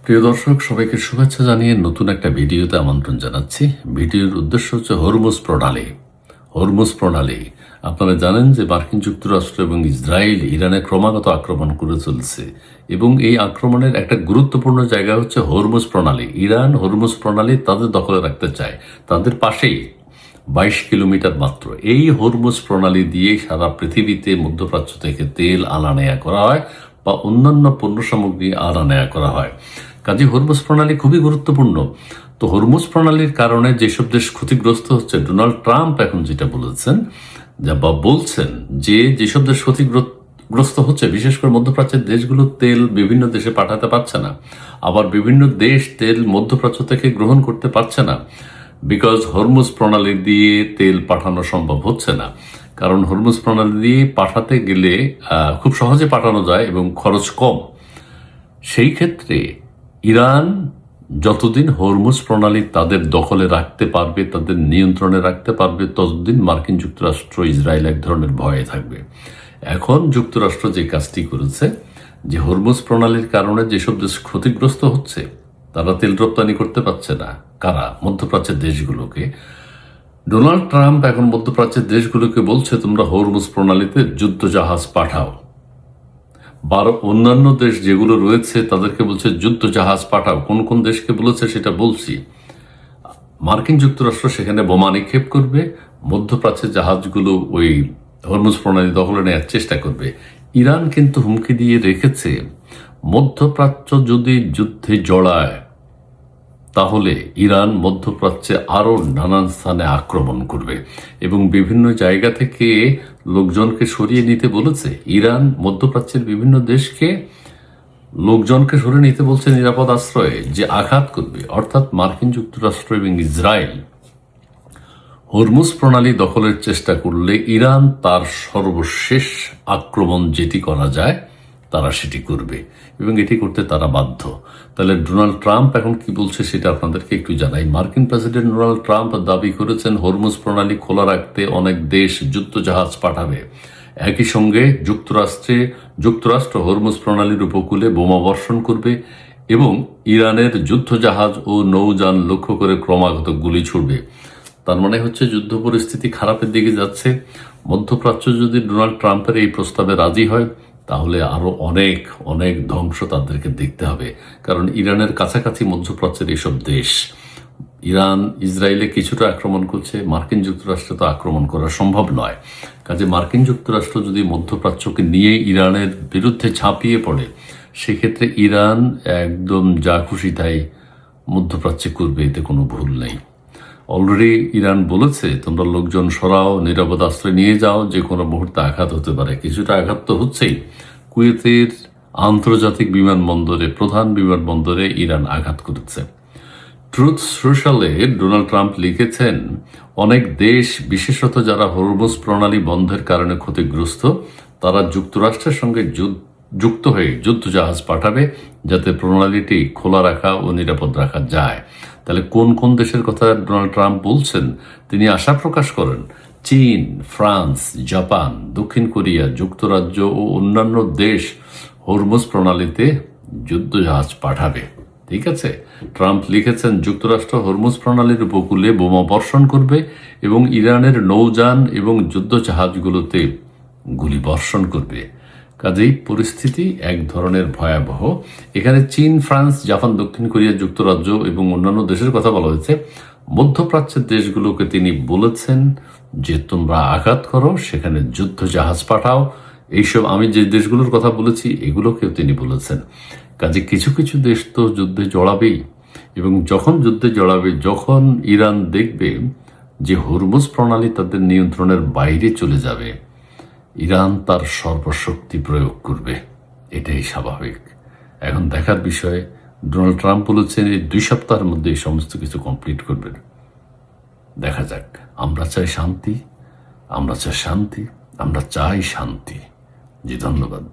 প্রিয় দর্শক, সবাইকে শুভেচ্ছা জানিয়ে নতুন একটা ভিডিওতে আমন্ত্রণ জানাচ্ছি। ভিডিওর উদ্দেশ্য হচ্ছে হরমুজ প্রণালী। আপনারা জানেন যে মার্কিন যুক্তরাষ্ট্র এবং ইসরায়েল ইরানে ক্রমাগত আক্রমণ করে চলছে এবং এই আক্রমণের একটা গুরুত্বপূর্ণ জায়গা হচ্ছে হরমুজ প্রণালী। ইরান হরমুজ প্রণালী তাদের দখলে রাখতে চায়, তাদের পাশেই 22 কিলোমিটার মাত্র। এই হরমুজ প্রণালী দিয়ে সারা পৃথিবীতে মধ্যপ্রাচ্য থেকে তেল আনা নেয়া করা হয় বা অন্যান্য পণ্য সামগ্রী আনা নেয়া করা হয়। কাজে হরমুজ প্রণালী খুবই গুরুত্বপূর্ণ। তো হরমুজ প্রণালীর কারণে যেসব দেশ ক্ষতিগ্রস্ত হচ্ছে, ডোনাল্ড ট্রাম্প এখন যেটা বলেছেন বা বলছেন যে যেসব দেশ ক্ষতিগ্রস্ত হচ্ছে, বিশেষ করে মধ্যপ্রাচ্যের দেশগুলো তেল বিভিন্ন দেশে পাঠাতে পারছে না, আবার বিভিন্ন দেশ তেল মধ্যপ্রাচ্য থেকে গ্রহণ করতে পারছে না, বিকজ হরমুজ প্রণালী দিয়ে তেল পাঠানো সম্ভব হচ্ছে না। কারণ হরমুজ প্রণালী দিয়ে পাঠাতে গেলে খুব সহজে পাঠানো যায় এবং খরচ কম। সেই ক্ষেত্রে ইরান যতদিন হরমুজ প্রণালী তাদের দখলে রাখতে পারবে, তাদের নিয়ন্ত্রণে রাখতে পারবে, ততদিন মার্কিন যুক্তরাষ্ট্র ইসরায়েল এক ধরনের ভয়ে থাকবে। এখন যুক্তরাষ্ট্র যে কাজটি করেছে, যে হরমুজ প্রণালীর কারণে যেসব দেশ ক্ষতিগ্রস্ত হচ্ছে, তারা তেল রপ্তানি করতে পারছে না, কারা? মধ্যপ্রাচ্যের দেশগুলোকে। ডোনাল্ড ট্রাম্প এখন মধ্যপ্রাচ্যের দেশগুলোকে বলছে, তোমরা হরমুজ প্রণালীতে যুদ্ধ জাহাজ পাঠাও। অন্যান্য দেশ যেগুলো রয়েছে তাদেরকে বলছে যুদ্ধ জাহাজ পাঠাও। কোন কোন দেশকে বলেছে সেটা বলছি। মার্কিন যুক্তরাষ্ট্র সেখানে বোমা নিক্ষেপ করবে, মধ্যপ্রাচ্যের জাহাজগুলো ওই হরমুজ প্রণালী দখলে নেওয়ার চেষ্টা করবে। ইরান কিন্তু হুমকি দিয়ে রেখেছে, মধ্যপ্রাচ্য যদি যুদ্ধে জড়ায় তাহলে ইরান মধ্যপ্রাচ্যে আরও নানান স্থানে আক্রমণ করবে এবং বিভিন্ন জায়গা থেকে লোকজনকে সরিয়ে নিতে বলেছে। ইরান মধ্যপ্রাচ্যের বিভিন্ন দেশকে লোকজনকে সরিয়ে নিতে বলছে নিরাপদ আশ্রয়ে, যে আঘাত করবে। অর্থাৎ মার্কিন যুক্তরাষ্ট্র এবং ইসরায়েল হরমুজ প্রণালী দখলের চেষ্টা করলে ইরান তার সর্বশেষ আক্রমণ যেটি করা যায় তারা সেটি করবে এবং এটি করতে তারা বাধ্য। তাহলে ডোনাল্ড ট্রাম্প এখন কি বলছে সেটা আপনাদেরকে একটু জানাই। মার্কিন প্রেসিডেন্ট ডোনাল্ড ট্রাম্প দাবি করেছেন হরমুজ প্রণালী খোলা রাখতে অনেক দেশ যুদ্ধ জাহাজ পাঠাবে। একই সঙ্গে যুক্তরাষ্ট্র হরমুজ প্রণালীর উপকূলে বোমা বর্ষণ করবে এবং ইরানের যুদ্ধ জাহাজ ও নৌযান লক্ষ্য করে ক্রমাগত গুলি ছুড়বে। তার মানে হচ্ছে যুদ্ধ পরিস্থিতি খারাপের দিকে যাচ্ছে। মধ্যপ্রাচ্য যদি ডোনাল্ড ট্রাম্পের এই প্রস্তাবে রাজি হয় তাহলে আরো অনেক অনেক ধ্বংস তাদেরকে দেখতে হবে। কারণ ইরানের কাছাকাছি মধ্যপ্রাচ্যের এসব দেশ। ইরান ইসরায়েলে কিছুটা আক্রমণ করছে, মার্কিন যুক্তরাষ্ট্রে তো আক্রমণ করা সম্ভব নয়। কাজে মার্কিন যুক্তরাষ্ট্র যদি মধ্যপ্রাচ্যকে নিয়ে ইরানের বিরুদ্ধে ঝাঁপিয়ে পড়ে, সেক্ষেত্রে ইরান একদম যা খুশি তাই মধ্যপ্রাচ্যে করবে, এতে কোনো ভুল নেই। অলরেডি ইরান বলেছে, তোমরা লোকজন সরাও, নিরাপদ আশ্রয় নিয়ে যাও, যে কোনো মুহূর্তে আঘাত হতে পারে। কিছুটা আঘাত তো হচ্ছেই। কুয়েতের আন্তর্জাতিক বিমানবন্দরে, প্রধান বিমানবন্দরে ইরান আঘাত করেছে। ট্রুথ সোশ্যালে ডোনাল্ড ট্রাম্প লিখেছেন, অনেক দেশ, বিশেষত যারা হরমুজ প্রণালী বন্ধের কারণে ক্ষতিগ্রস্ত, তারা যুক্তরাষ্ট্রের সঙ্গে যুক্ত হয়ে যুদ্ধ জাহাজ পাঠাবে যাতে প্রণালীটি খোলা রাখা ও নিরাপদ রাখা যায়। তাহলে কোন কোন দেশের কথা ডোনাল্ড ট্রাম্প বলছেন? তিনি আশা প্রকাশ করেন চীন, ফ্রান্স, জাপান, দক্ষিণ কোরিয়া, যুক্তরাজ্য ও অন্যান্য দেশ হরমুজ প্রণালীতে যুদ্ধ জাহাজ পাঠাবে। ঠিক আছে, ট্রাম্প লিখেছেন যুক্তরাষ্ট্র হরমুজ প্রণালীর উপকূলে বোমা বর্ষণ করবে এবং ইরানের নৌযান এবং যুদ্ধ জাহাজগুলোতে গুলি বর্ষণ করবে। কাজেই পরিস্থিতি এক ধরনের ভয়াবহ। এখানে চীন, ফ্রান্স, জাপান, দক্ষিণ কোরিয়া, যুক্তরাজ্য এবং অন্যান্য দেশের কথা বলা হয়েছে। মধ্যপ্রাচ্যের দেশগুলোকে তিনি বলেছেন যে তোমরা আঘাত করো, সেখানে যুদ্ধ জাহাজ পাঠাও। এইসব আমি যে দেশগুলোর কথা বলেছি এগুলোকেও তিনি বলেছেন। কাজে কিছু কিছু দেশ তো যুদ্ধে জড়াবেই এবং যখন যুদ্ধে জড়াবে, যখন ইরান দেখবে যে হরমুজ প্রণালী তাদের নিয়ন্ত্রণের বাইরে চলে যাবে, ইরান তার সর্বশক্তি প্রয়োগ করবে। এটাই স্বাভাবিক। এখন দেখার বিষয়, ডোনাল্ড ট্রাম্প বলেছেন এই 2 সপ্তাহের মধ্যে এই সমস্ত কিছু কমপ্লিট করবেন। দেখা যাক। আমরা চাই শান্তি, আমরা চাই শান্তি, আমরা চাই শান্তি। জি, ধন্যবাদ।